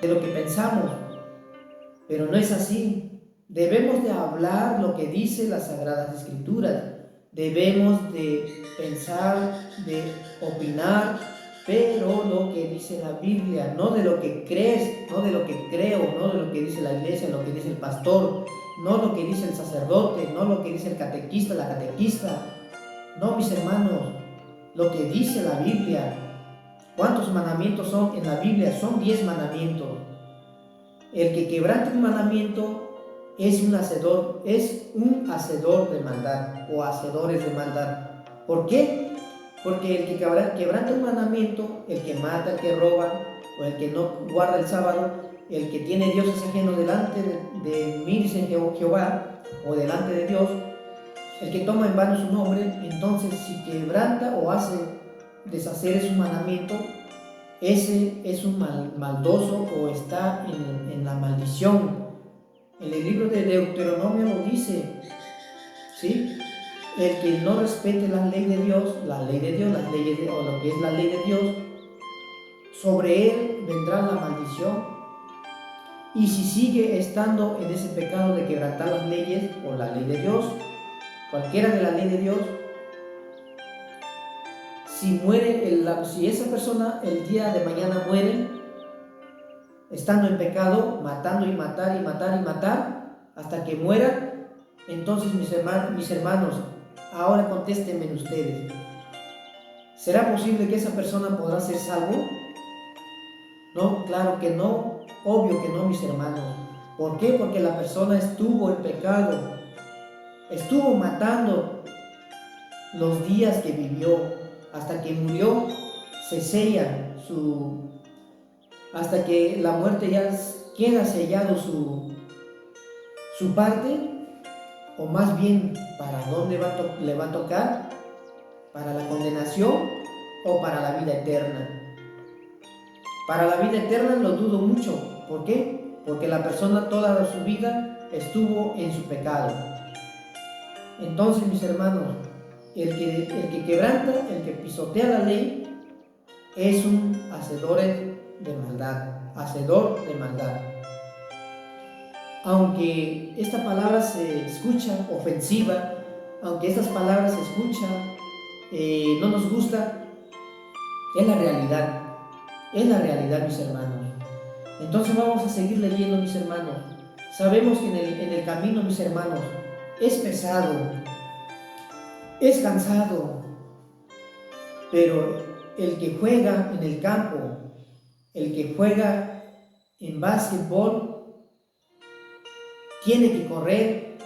de lo que pensamos, pero no es así. Debemos de hablar lo que dice las Sagradas Escrituras, debemos de pensar, de opinar, pero lo que dice la Biblia, no de lo que crees, no de lo que creo, no de lo que dice la iglesia, lo que dice el pastor, no lo que dice el sacerdote, no lo que dice el catequista, la catequista. No, mis hermanos, lo que dice la Biblia. ¿Cuántos mandamientos son en la Biblia? Son 10 mandamientos. El que quebrante un mandamiento es un hacedor de maldad o hacedores de maldad. ¿Por qué? Porque el que quebranta un mandamiento, el que mata, el que roba, o el que no guarda el sábado, el que tiene dioses ajenos delante de mí, dice Jehová, o delante de Dios, el que toma en vano su nombre, entonces si quebranta o hace deshacer ese mandamiento, ese es un maldoso o está en la maldición. En el libro de Deuteronomio lo dice, ¿sí? El que no respete la ley de Dios, las leyes o lo que es la ley de Dios, sobre él vendrá la maldición. Y si sigue estando en ese pecado de quebrantar las leyes o la ley de Dios, cualquiera de la ley de Dios, si esa persona el día de mañana muere, estando en pecado, matando y matar y matar y matar, hasta que muera, entonces mis hermanos, ahora contéstenme ustedes, ¿será posible que esa persona podrá ser salvo? No, claro que no, obvio que no, mis hermanos. ¿Por qué? Porque la persona estuvo en pecado, estuvo matando los días que vivió, hasta que murió, se sella hasta que la muerte ya queda sellado su parte, o más bien, ¿para dónde le va a tocar? ¿Para la condenación o para la vida eterna? Para la vida eterna lo dudo mucho. ¿Por qué? Porque la persona toda su vida estuvo en su pecado. Entonces, mis hermanos, el que quebranta, el que pisotea la ley, es un hacedor de maldad. Aunque esta palabra se escucha ofensiva, aunque estas palabras se escuchan, no nos gusta, es la realidad, mis hermanos. Entonces vamos a seguir leyendo, mis hermanos. Sabemos que en el camino, mis hermanos, es pesado, es cansado, pero el que juega en el campo, el que juega en básquetbol, tiene que correr,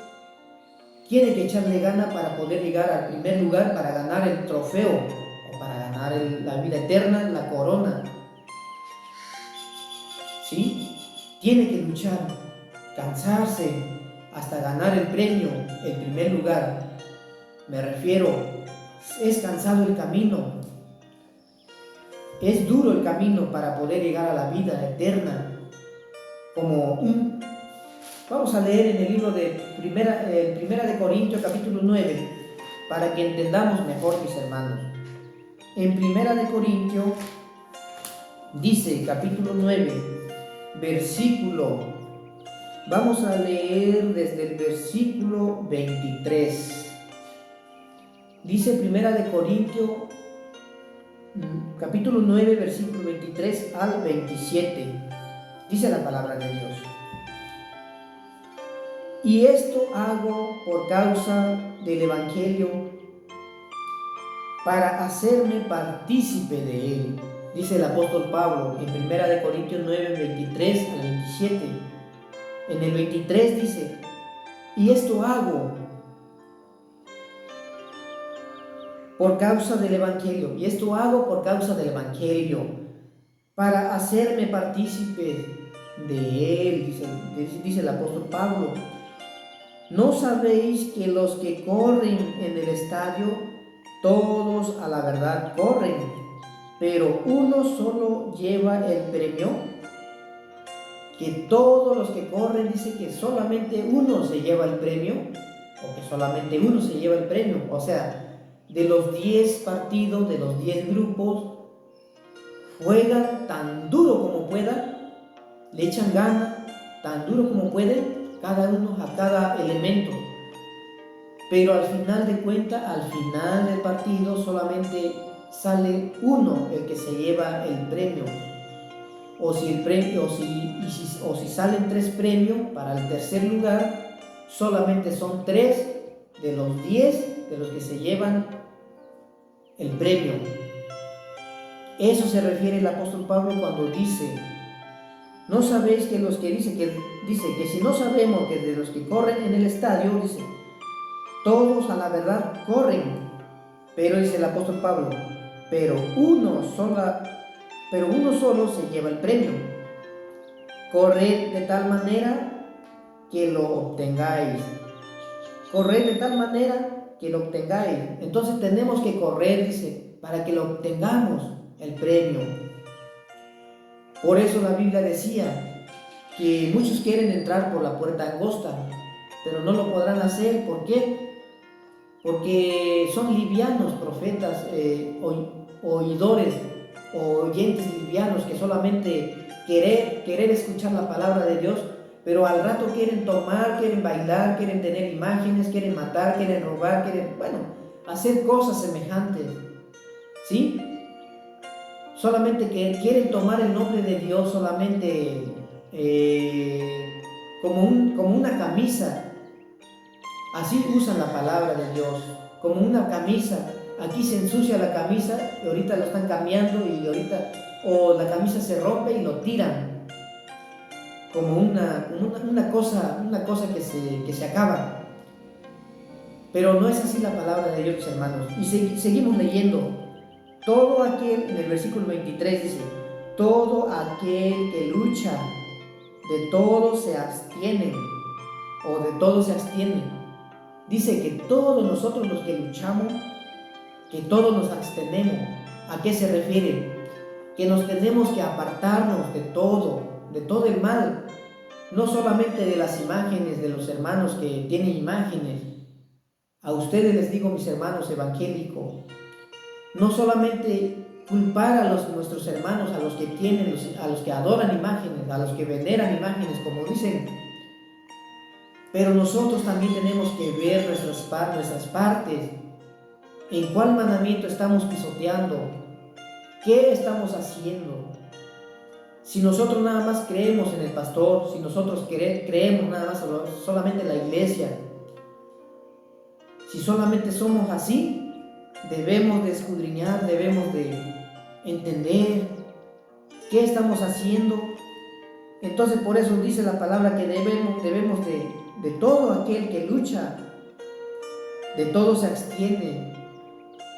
tiene que echarle gana para poder llegar al primer lugar, para ganar el trofeo o para ganar la vida eterna, la corona. ¿Sí? Tiene que luchar, cansarse hasta ganar el premio, el primer lugar. Me refiero, es cansado el camino, es duro el camino para poder llegar a la vida eterna. Vamos a leer en el libro de Primera de Corintios capítulo 9, para que entendamos mejor, mis hermanos. En Primera de Corintios dice, capítulo 9, vamos a leer desde el versículo 23. Dice Primera de Corintios, capítulo 9, versículo 23 al 27. Dice la palabra de Dios. Y esto hago por causa del Evangelio, para hacerme partícipe de él. Dice el apóstol Pablo en 1 Corintios 9, 23 al 27. En el 23 dice, y esto hago por causa del Evangelio, para hacerme partícipe de él, dice el apóstol Pablo. ¿No sabéis que los que corren en el estadio, todos a la verdad corren, pero uno solo lleva el premio? Que todos los que corren, dice que solamente uno se lleva el premio, o que solamente uno se lleva el premio. O sea, de los 10 partidos, de los 10 grupos, juegan tan duro como puedan, le echan gana, tan duro como pueden, cada uno a cada elemento. Pero al final de cuentas, al final del partido, solamente sale uno el que se lleva el premio. O si salen 3 premios para el tercer lugar, solamente son 3 de los 10 de los que se llevan el premio. Eso se refiere el apóstol Pablo cuando dice: no sabéis que los que dice que si no sabemos que de los que corren en el estadio, dice, todos a la verdad corren, pero dice el apóstol Pablo, pero uno solo se lleva el premio. Corred de tal manera que lo obtengáis. Corred de tal manera que lo obtengáis. Entonces tenemos que correr, dice, para que lo obtengamos el premio. Por eso la Biblia decía que muchos quieren entrar por la puerta angosta, pero no lo podrán hacer. ¿Por qué? Porque son livianos, profetas, oidores, oyentes livianos que solamente querer escuchar la palabra de Dios, pero al rato quieren tomar, quieren bailar, quieren tener imágenes, quieren matar, quieren robar, quieren, hacer cosas semejantes, ¿sí? Solamente que quieren tomar el nombre de Dios solamente como una camisa. Así usan la palabra de Dios, como una camisa. Aquí se ensucia la camisa y ahorita lo están cambiando o la camisa se rompe y lo tiran. Como una cosa que se acaba. Pero no es así la palabra de Dios, hermanos. Y seguimos leyendo. Todo aquel, en el versículo 23 dice, todo aquel que lucha, de todo se abstiene, o de todo se abstiene. Dice que todos nosotros los que luchamos, que todos nos abstenemos. ¿A qué se refiere? Que nos tenemos que apartarnos de todo el mal. No solamente de las imágenes de los hermanos que tienen imágenes. A ustedes les digo, mis hermanos evangélicos, no solamente culpar a nuestros hermanos, a los que adoran imágenes, a los que veneran imágenes, como dicen, pero nosotros también tenemos que ver nuestras partes, en cuál mandamiento estamos pisoteando, qué estamos haciendo. Si nosotros nada más creemos en el pastor, si nosotros creemos nada más solamente en la iglesia, si solamente somos así, debemos de escudriñar, debemos de entender qué estamos haciendo. Entonces por eso dice la palabra que debemos de todo aquel que lucha, de todo se abstiene.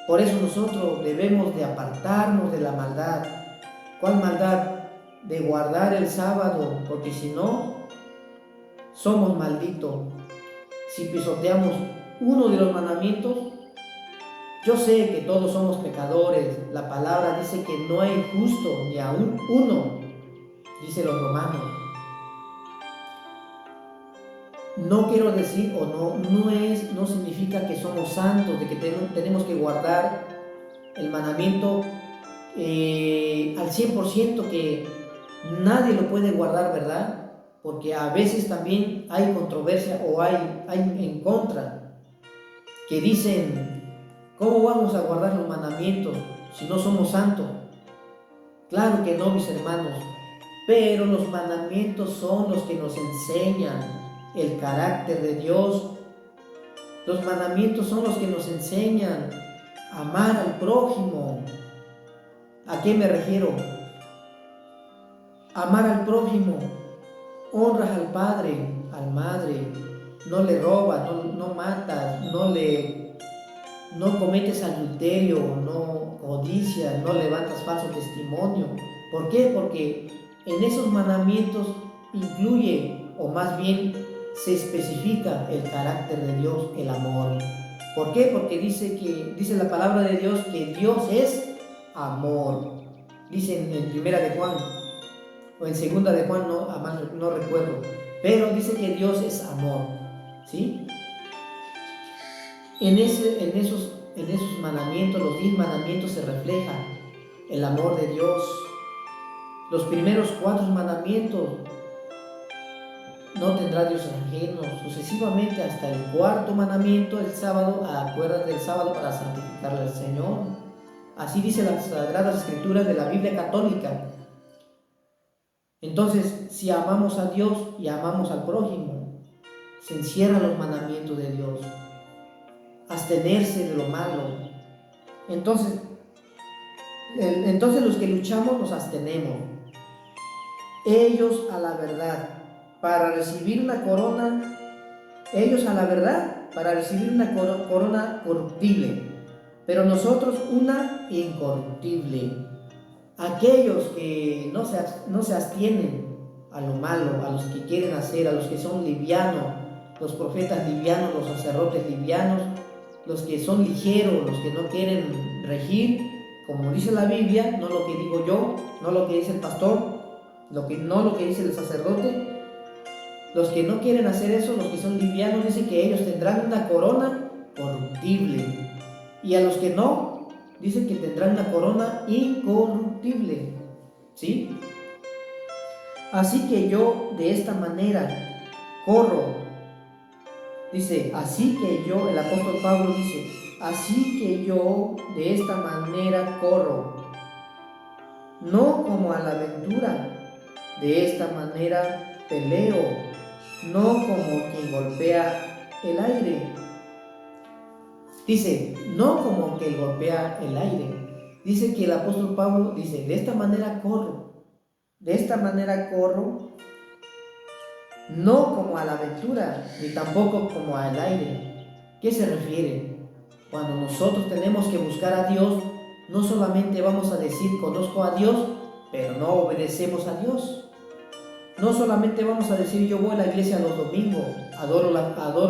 Por eso nosotros debemos de apartarnos de la maldad. ¿Cuál maldad? De guardar el sábado, porque si no, somos malditos. Si pisoteamos uno de los mandamientos, yo sé que todos somos pecadores. La palabra dice que no hay justo ni aún uno, dice los romanos. No quiero decir, no significa que somos santos, de que tenemos que guardar el mandamiento al 100%, que nadie lo puede guardar, ¿verdad? Porque a veces también hay controversia o hay en contra, que dicen, ¿cómo vamos a guardar los mandamientos si no somos santos? Claro que no, mis hermanos, pero los mandamientos son los que nos enseñan el carácter de Dios. Los mandamientos son los que nos enseñan a amar al prójimo. ¿A qué me refiero? Amar al prójimo. Honras al padre, al madre. No le robas, no matas, no cometes adulterio, no codicias, no levantas falso testimonio. ¿Por qué? Porque en esos mandamientos incluye, o más bien se especifica el carácter de Dios, el amor. ¿Por qué? Porque dice la palabra de Dios que Dios es amor. Dice en primera de Juan, o en segunda de Juan, no recuerdo, pero dice que Dios es amor, ¿sí? En esos mandamientos, los 10 mandamientos, se refleja el amor de Dios. Los primeros 4 mandamientos: no tendrás dioses ajenos, sucesivamente hasta el 4.º mandamiento, el sábado, acuérdate del sábado para santificarle al Señor. Así dice las Sagradas Escrituras de la Biblia católica. Entonces, si amamos a Dios y amamos al prójimo, se encierran los mandamientos de Dios. Abstenerse de lo malo. Entonces los que luchamos nos abstenemos. Ellos a la verdad, para recibir una corona, corona corruptible, pero nosotros una incorruptible. Aquellos que no se abstienen a lo malo, a los que quieren hacer, a los que son livianos, los profetas livianos, los sacerdotes livianos, los que son ligeros, los que no quieren regir, como dice la Biblia, no lo que digo yo, no lo que dice el pastor, no lo que dice el sacerdote. Los que no quieren hacer eso, los que son livianos, dice que ellos tendrán una corona corruptible. Y a los que no, dice que tendrán una corona incorruptible. ¿Sí? Así que yo de esta manera corro. Dice, así que yo, el apóstol Pablo dice, así que yo de esta manera corro, no como a la aventura, de esta manera peleo, no como quien golpea el aire. Dice, no como que golpea el aire. Dice que el apóstol Pablo dice, de esta manera corro, no como a la aventura, ni tampoco como al aire. ¿Qué se refiere? Cuando nosotros tenemos que buscar a Dios, no solamente vamos a decir conozco a Dios, pero no obedecemos a Dios. No solamente vamos a decir yo voy a la iglesia los domingos, adoro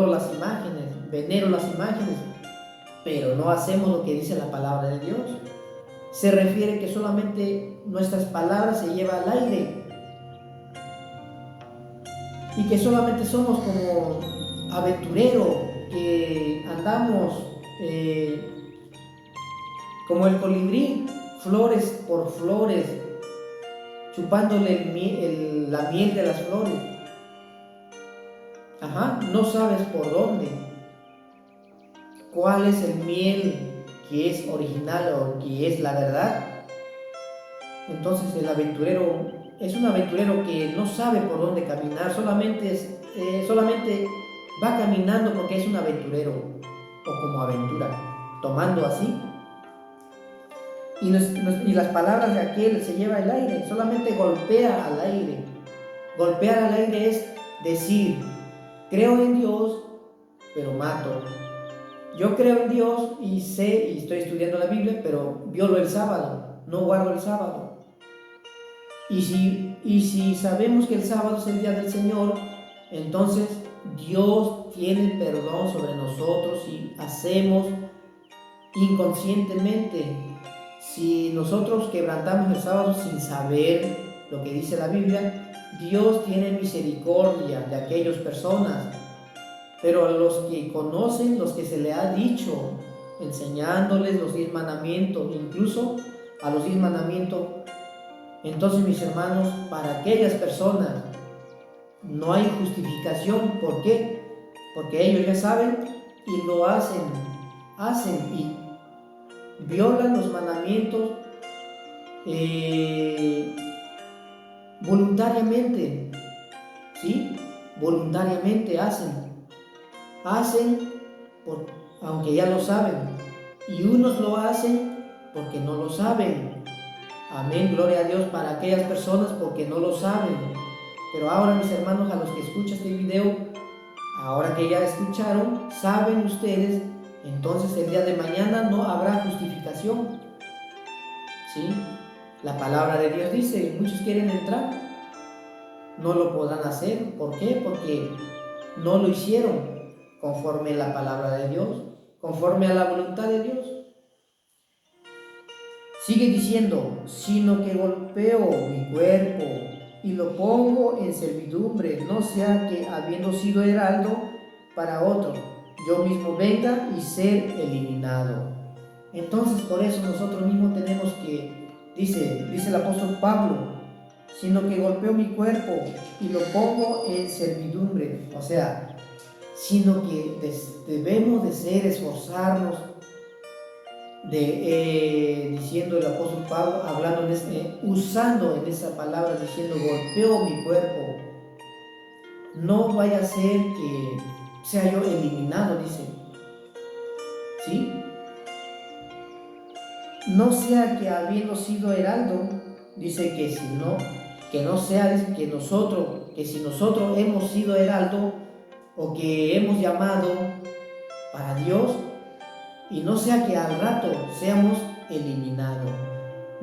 las imágenes, venero las imágenes, pero no hacemos lo que dice la palabra de Dios. Se refiere que solamente nuestras palabras se llevan al aire y que solamente somos como aventureros, que andamos como el colibrí, flores por flores, chupándole la miel de las flores. No sabes por dónde, cuál es el miel que es original o que es la verdad. Entonces el aventurero es un aventurero que no sabe por dónde caminar, solamente va caminando porque es un aventurero o como aventura, tomando así. Y las palabras de aquel se lleva el aire, solamente golpea al aire. Golpear al aire es decir, creo en Dios, pero mato. Yo creo en Dios y sé y estoy estudiando la Biblia, pero violo el sábado, no guardo el sábado. Y si sabemos que el sábado es el día del Señor, entonces Dios tiene perdón sobre nosotros si hacemos inconscientemente. Si nosotros quebrantamos el sábado sin saber lo que dice la Biblia, Dios tiene misericordia de aquellas personas. Pero a los que conocen, los que se le ha dicho, enseñándoles los 10 mandamientos, incluso a los 10 mandamientos, entonces mis hermanos, para aquellas personas no hay justificación. ¿Por qué? Porque ellos ya saben y lo hacen y violan los mandamientos voluntariamente, ¿sí? Voluntariamente hacen aunque ya lo saben, y unos lo hacen porque no lo saben. Amén, gloria a Dios para aquellas personas porque no lo saben. Pero ahora mis hermanos, a los que escuchan este video, ahora que ya escucharon, saben ustedes, entonces el día de mañana no habrá justificación. ¿Sí? La palabra de Dios dice, muchos quieren entrar, no lo podrán hacer. ¿Por qué? Porque no lo hicieron conforme a la palabra de Dios, conforme a la voluntad de Dios. Sigue diciendo, sino que golpeo mi cuerpo y lo pongo en servidumbre, no sea que habiendo sido heraldo para otro, yo mismo venga y ser eliminado. Entonces por eso nosotros mismos tenemos que, dice el apóstol Pablo, sino que golpeo mi cuerpo y lo pongo en servidumbre. O sea, sino que debemos de ser, esforzarnos, diciendo el apóstol Pablo, hablando usando en esa palabra, diciendo golpeo mi cuerpo. No vaya a ser que sea yo eliminado, dice. ¿Sí? No sea que habiendo sido heraldo, dice que no sea, dice que si nosotros hemos sido heraldo o que hemos llamado para Dios, y no sea que al rato seamos eliminados,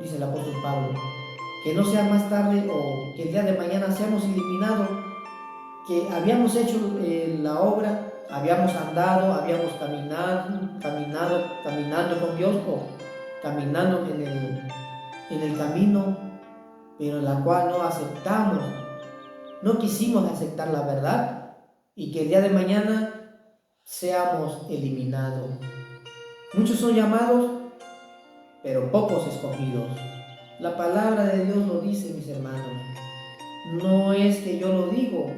dice el apóstol Pablo, que no sea más tarde o que el día de mañana seamos eliminados, que habíamos hecho la obra, habíamos andado, habíamos caminando con Dios o caminando en el camino, pero en la cual no aceptamos, no quisimos aceptar la verdad y que el día de mañana seamos eliminados. Muchos son llamados, pero pocos escogidos. La palabra de Dios lo dice, mis hermanos. No es que yo lo digo,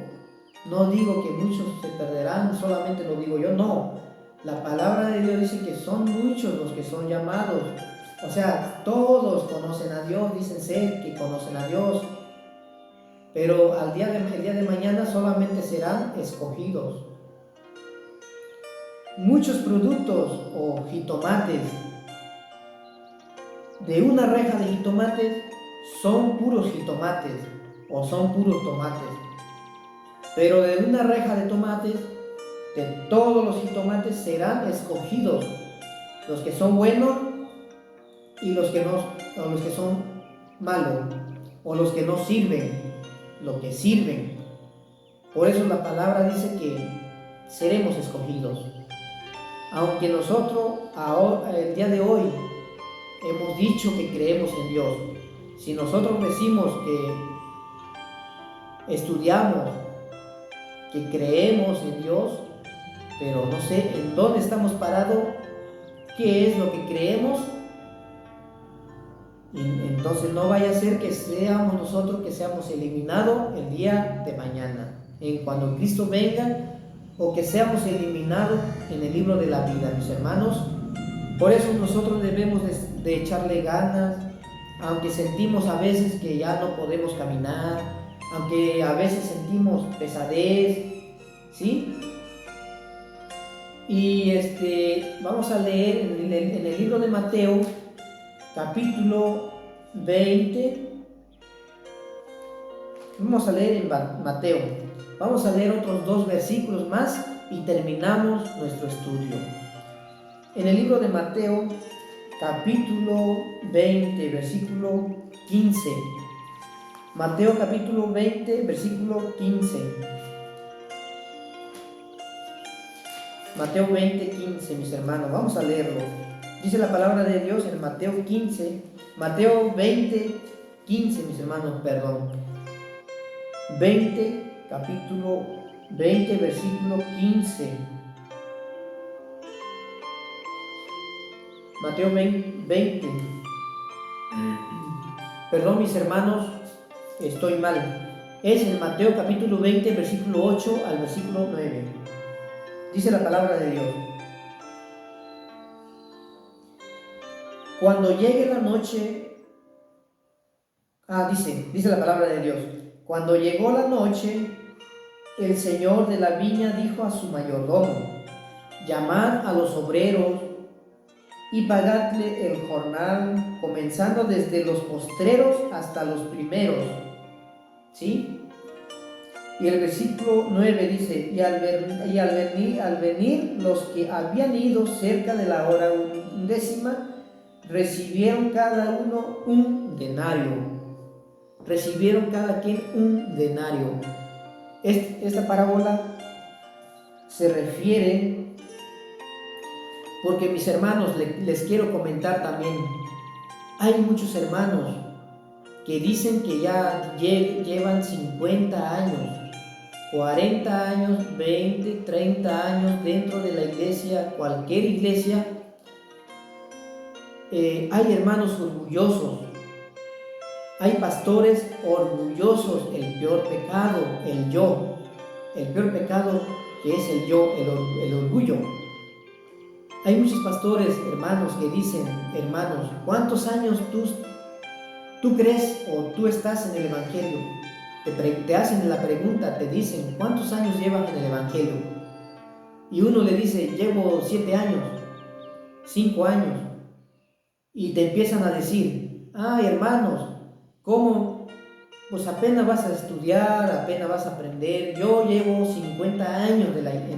no digo que muchos se perderán, solamente lo digo yo, no. La palabra de Dios dice que son muchos los que son llamados. O sea, todos conocen a Dios, dicen ser que conocen a Dios, pero el día de mañana solamente serán escogidos. Muchos productos o jitomates, de una reja de jitomates, son puros jitomates o son puros tomates. Pero de una reja de tomates, de todos los jitomates serán escogidos los que son buenos y los que no, o los que son malos, o los que no sirven, los que sirven. Por eso la palabra dice que seremos escogidos. Aunque nosotros el día de hoy hemos dicho que creemos en Dios, si nosotros decimos que estudiamos, que creemos en Dios, pero no sé en dónde estamos parados, qué es lo que creemos, y entonces no vaya a ser que seamos nosotros que seamos eliminados el día de mañana, en cuando Cristo venga, o que seamos eliminados en el libro de la vida, mis hermanos. Por eso nosotros debemos de echarle ganas, aunque sentimos a veces que ya no podemos caminar, aunque a veces sentimos pesadez, ¿sí? Y vamos a leer en el libro de Mateo, capítulo 20. Vamos a leer en Mateo. Vamos a leer otros 2 versículos más y terminamos nuestro estudio. En el libro de Mateo, capítulo 20, versículo 15. Mateo capítulo 20, versículo 15. Mateo 20, 15, mis hermanos. Vamos a leerlo. Dice la palabra de Dios en Mateo 20, 15, mis hermanos, perdón. 20, capítulo 20, versículo 15. Mateo 20. Perdón, mis hermanos, estoy mal. Es en Mateo capítulo 20, versículo 8 al versículo 9. Dice la palabra de Dios. Cuando llegue la noche, dice la palabra de Dios. Cuando llegó la noche, el señor de la viña dijo a su mayordomo: llamad a los obreros y pagadle el jornal, comenzando desde los postreros hasta los primeros. ¿Sí? Y el versículo 9 dice: y al venir los que habían ido cerca de la hora 11, recibieron cada uno un denario. Recibieron cada quien un denario. Esta parábola se refiere, porque mis hermanos, les quiero comentar también, hay muchos hermanos que dicen que ya llevan 50 años, 40 años, 20, 30 años dentro de la iglesia, cualquier iglesia. Hay hermanos orgullosos Hay pastores orgullosos, el peor pecado, el yo. El peor pecado que es el yo, el orgullo. Hay muchos pastores, hermanos, que dicen, hermanos, ¿cuántos años tú crees o tú estás en el Evangelio? Te hacen la pregunta, te dicen, ¿cuántos años llevas en el Evangelio? Y uno le dice, llevo 7 años, 5 años. Y te empiezan a decir, ay, hermanos, ¿cómo? Pues apenas vas a estudiar, apenas vas a aprender. Yo llevo 50 años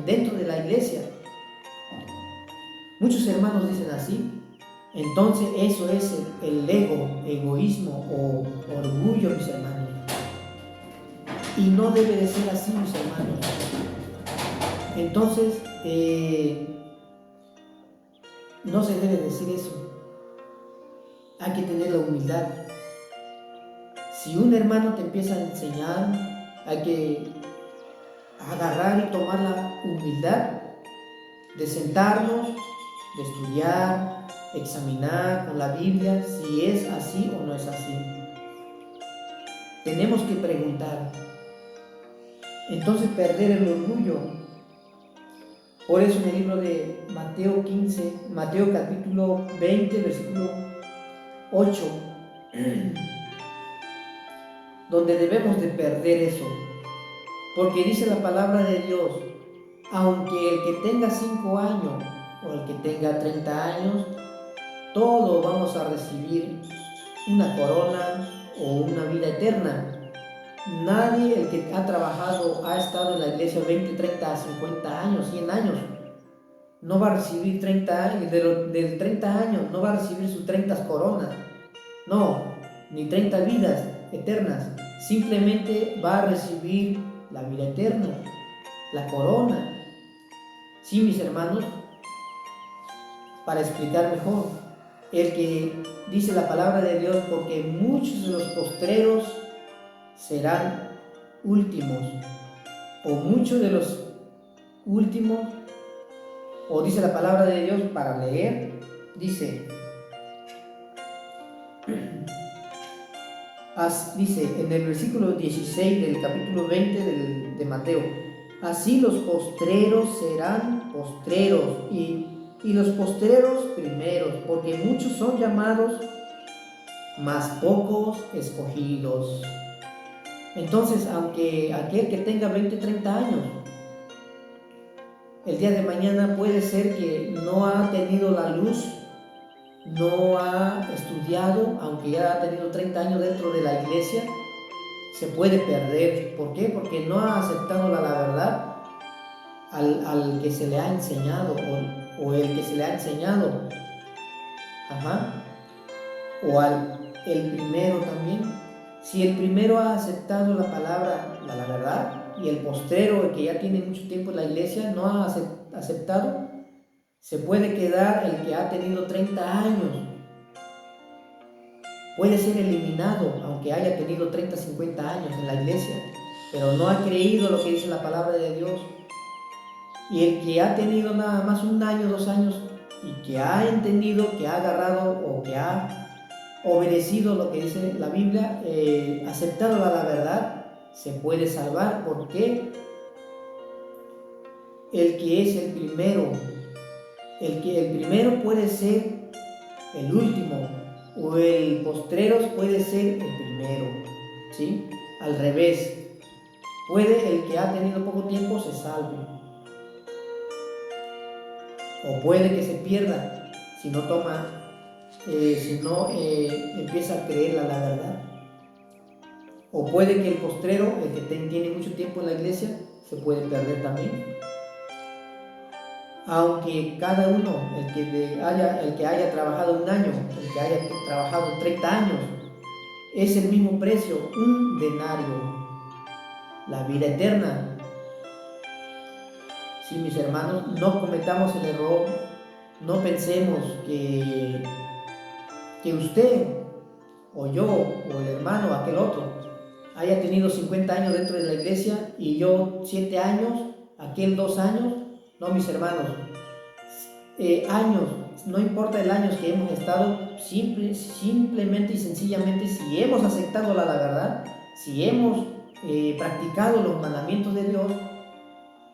dentro de la iglesia. Muchos hermanos dicen así. Entonces eso es el egoísmo o orgullo, mis hermanos. Y no debe de ser así, mis hermanos. Entonces, no se debe decir eso. Hay que tener la humildad. Si un hermano te empieza a enseñar, hay que agarrar y tomar la humildad de sentarnos, de estudiar, examinar con la Biblia si es así o no es así. Tenemos que preguntar. Entonces perder el orgullo. Por eso en el libro de Mateo capítulo 20, versículo 8, donde debemos de perder eso. Porque dice la palabra de Dios, aunque el que tenga 5 años o el que tenga 30 años, todos vamos a recibir una corona o una vida eterna. Nadie, el que ha trabajado, ha estado en la iglesia 20, 30, 50 años, 100 años, no va a recibir 30 años, del 30 años, no va a recibir sus 30 coronas, no, ni 30 vidas eternas, simplemente va a recibir la vida eterna, la corona. Sí, mis hermanos, para explicar mejor, el que dice la palabra de Dios, porque muchos de los postreros serán últimos, o muchos de los últimos, o dice la palabra de Dios para leer, dice en el versículo 16 del capítulo 20 de Mateo, así los postreros serán postreros y los postreros primeros, porque muchos son llamados, mas pocos escogidos. Entonces, aunque aquel que tenga 20, 30 años, el día de mañana puede ser que no ha tenido la luz, no ha estudiado, aunque ya ha tenido 30 años dentro de la iglesia, se puede perder. ¿Por qué? Porque no ha aceptado la verdad al que se le ha enseñado o el que se le ha enseñado. O el primero también. Si el primero ha aceptado la palabra, la verdad, y el postrero, el que ya tiene mucho tiempo en la iglesia, no ha aceptado, se puede quedar el que ha tenido 30 años. Puede ser eliminado, aunque haya tenido 30, 50 años en la iglesia, pero no ha creído lo que dice la palabra de Dios. Y el que ha tenido nada más 1 año, 2 años, y que ha entendido, que ha agarrado o que ha obedecido lo que dice la Biblia, aceptado la verdad, se puede salvar. Porque el que es el primero puede ser el último, o el postrero puede ser el primero, ¿sí? Al revés, puede el que ha tenido poco tiempo se salve, o puede que se pierda si no empieza a creer la verdad. O puede que el postrero, el que tiene mucho tiempo en la iglesia, se puede perder también. Aunque cada uno, el que haya trabajado 1 año, el que haya trabajado 30 años, es el mismo precio, 1 denario, la vida eterna. Sí, mis hermanos, no cometamos el error, no pensemos que usted o yo o el hermano o aquel otro haya tenido 50 años dentro de la iglesia y yo 7 años, aquel 2 años. No, mis hermanos, años no importa el año que hemos estado, simplemente y sencillamente, si hemos aceptado la verdad, si hemos practicado los mandamientos de Dios,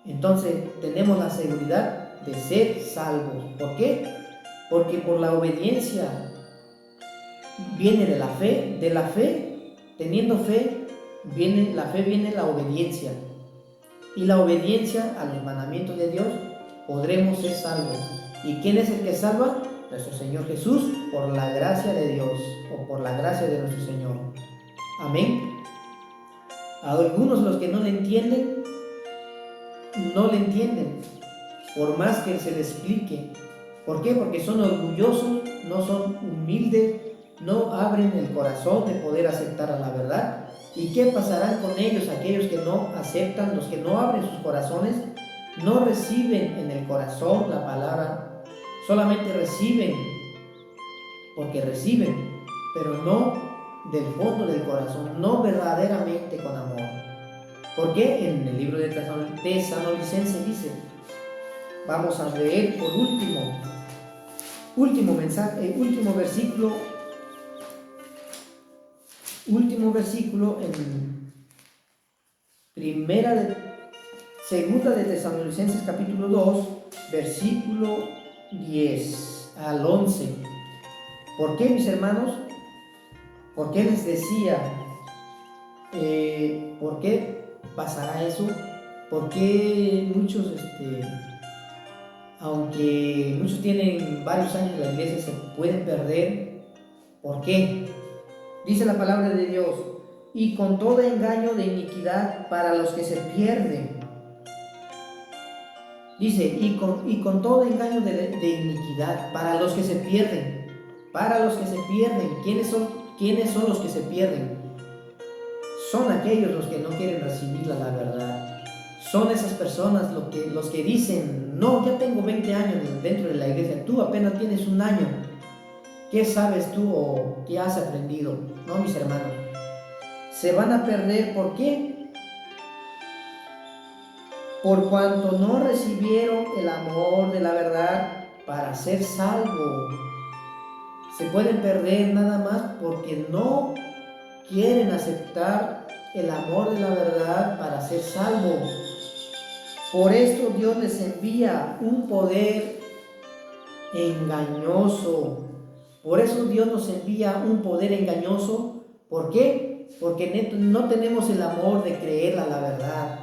entonces tenemos la seguridad de ser salvos. ¿Por qué? Porque por la obediencia viene de la fe, teniendo fe, viene la obediencia. Y la obediencia a los mandamientos de Dios, podremos ser salvos. ¿Y quién es el que salva? Nuestro Señor Jesús, por la gracia de Dios, o por la gracia de nuestro Señor. Amén. A algunos, los que no le entienden, por más que se les explique. ¿Por qué? Porque son orgullosos, no son humildes, no abren el corazón de poder aceptar a la verdad. ¿Y qué pasará con ellos, aquellos que no aceptan, los que no abren sus corazones, no reciben en el corazón la palabra, solamente reciben, porque reciben, pero no del fondo del corazón, no verdaderamente con amor? Porque en el libro de Tesalonicenses dice, vamos a leer por último versículo en segunda de Tesalonicenses capítulo 2, versículo 10 al 11. ¿Por qué, mis hermanos? ¿Por qué les decía? ¿Por qué pasará eso? ¿Por qué muchos, aunque muchos tienen varios años en la iglesia, se pueden perder? ¿Por qué? Dice la palabra de Dios, y con todo engaño de iniquidad para los que se pierden. Dice, y con todo engaño de iniquidad para los que se pierden. Para los que se pierden. ¿Quiénes son los que se pierden? Son aquellos los que no quieren recibir la verdad. Son esas personas los que dicen, no, ya tengo 20 años dentro de la iglesia, tú apenas tienes un año. ¿Qué sabes tú o qué has aprendido? No, mis hermanos. Se van a perder. ¿Por qué? Por cuanto no recibieron el amor de la verdad para ser salvos. Se pueden perder nada más porque no quieren aceptar el amor de la verdad para ser salvos. Por esto Dios les envía un poder engañoso. Por eso Dios nos envía un poder engañoso. ¿Por qué? Porque no tenemos el amor de creer a la verdad.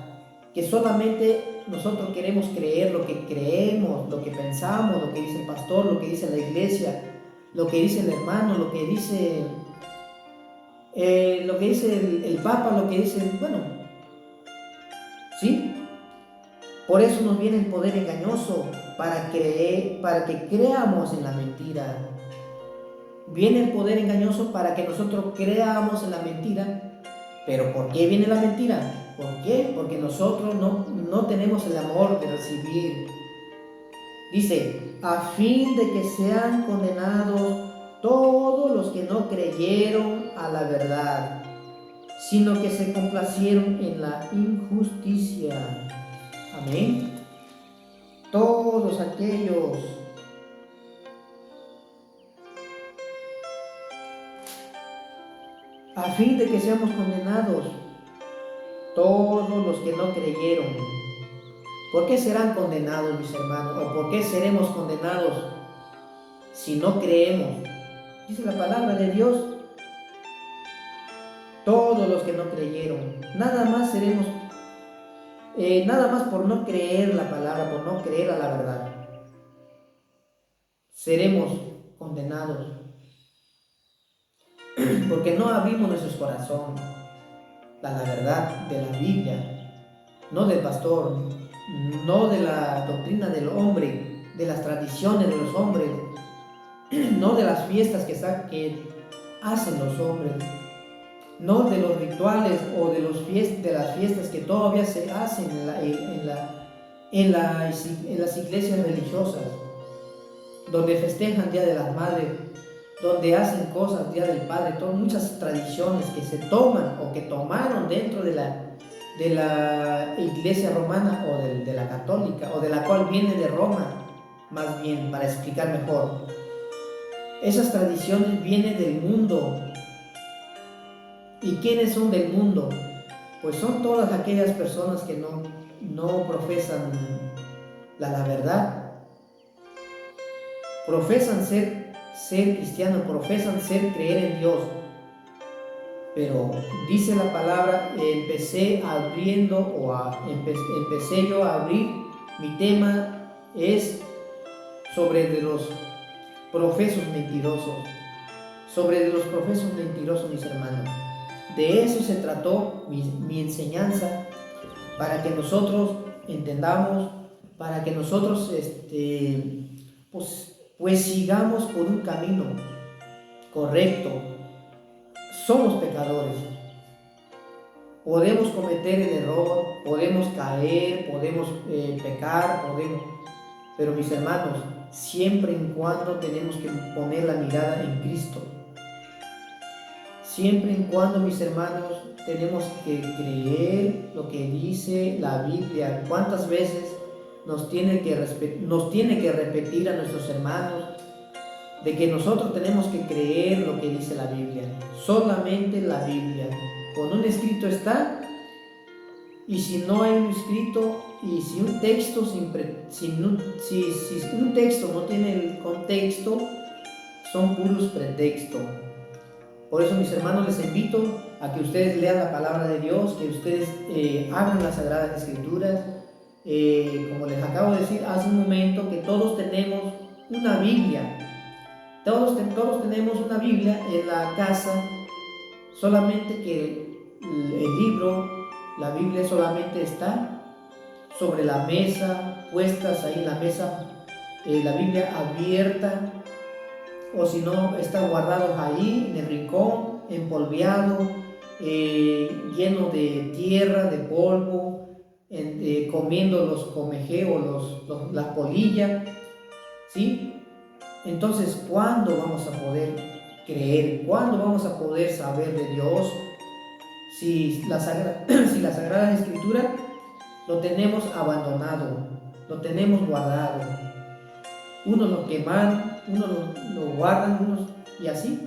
Que solamente nosotros queremos creer lo que creemos, lo que pensamos, lo que dice el pastor, lo que dice la iglesia, lo que dice el hermano, lo que dice el Papa, lo que dice, bueno, ¿sí? Por eso nos viene el poder engañoso, para que creamos en la mentira. Viene el poder engañoso para que nosotros creamos en la mentira. ¿Pero por qué viene la mentira? ¿Por qué? Porque nosotros no tenemos el amor de recibir. Dice, a fin de que sean condenados todos los que no creyeron a la verdad, sino que se complacieron en la injusticia. Amén. Todos aquellos a fin de que seamos condenados todos los que no creyeron. ¿Por qué serán condenados, mis hermanos? ¿O por qué seremos condenados si no creemos? Dice la palabra de Dios, todos los que no creyeron. Nada más seremos, nada más por no creer la palabra, por no creer a la verdad, seremos condenados. Porque no abrimos nuestros corazones a la verdad de la Biblia, no del pastor, no de la doctrina del hombre, de las tradiciones de los hombres, no de las fiestas que hacen los hombres, no de los rituales o de las fiestas que todavía se hacen en las iglesias religiosas, donde festejan Día de las Madres, donde hacen cosas, Día del Padre, muchas tradiciones que se toman o que tomaron dentro de la iglesia romana o de la católica, o de la cual viene de Roma. más bien, para explicar mejor. Esas tradiciones vienen del mundo. ¿Y quiénes son del mundo? Pues son todas aquellas personas que no profesan la verdad, profesan ser cristianos, profesan creer en Dios. Pero dice la palabra, empecé yo a abrir, mi tema es sobre de los profesos mentirosos, mis hermanos. De eso se trató mi enseñanza, para que nosotros entendamos, para que nosotros pues sigamos por un camino correcto. Somos pecadores, podemos cometer el error, podemos caer, podemos pecar, pero mis hermanos, siempre y cuando tenemos que poner la mirada en Cristo. Siempre y cuando, mis hermanos, tenemos que creer lo que dice la Biblia. ¿Cuántas veces nos tiene que repetir a nuestros hermanos de que nosotros tenemos que creer lo que dice la Biblia? Solamente la Biblia. Con un escrito está, y si no hay un escrito, y si un texto si un texto no tiene el contexto, son puros pretextos. Por eso, mis hermanos, les invito a que ustedes lean la palabra de Dios, que ustedes abran las Sagradas Escrituras. Como les acabo de decir hace un momento, que todos tenemos una Biblia. Todos tenemos una Biblia en la casa, solamente que el libro, la Biblia solamente está sobre la mesa, puestas ahí en la mesa, la Biblia abierta, o si no, está guardado ahí en el rincón, empolveado, lleno de tierra, de polvo, comiendo los comejeos, las polillas, ¿sí? Entonces, ¿cuándo vamos a poder creer? ¿Cuándo vamos a poder saber de Dios? Si la Sagrada Escritura lo tenemos abandonado, lo tenemos guardado. Unos lo queman, unos lo guardan, y así.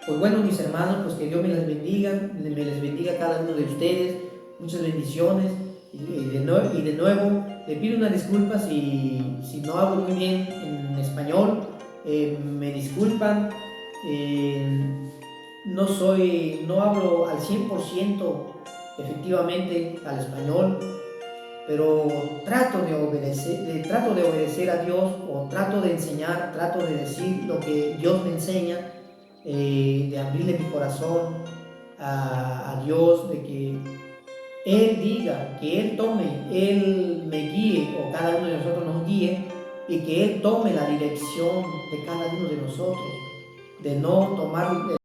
Pues bueno, mis hermanos, pues que Dios me les bendiga a cada uno de ustedes. Muchas bendiciones. Y de nuevo, le pido una disculpa si no hablo muy bien en español. Me disculpan. No hablo al 100% efectivamente al español, pero trato de obedecer a Dios, o trato de enseñar, trato de decir lo que Dios me enseña, de abrirle mi corazón a Dios, de que Él diga, que Él tome, Él me guíe, o cada uno de nosotros nos guíe, y que Él tome la dirección de cada uno de nosotros, de no tomar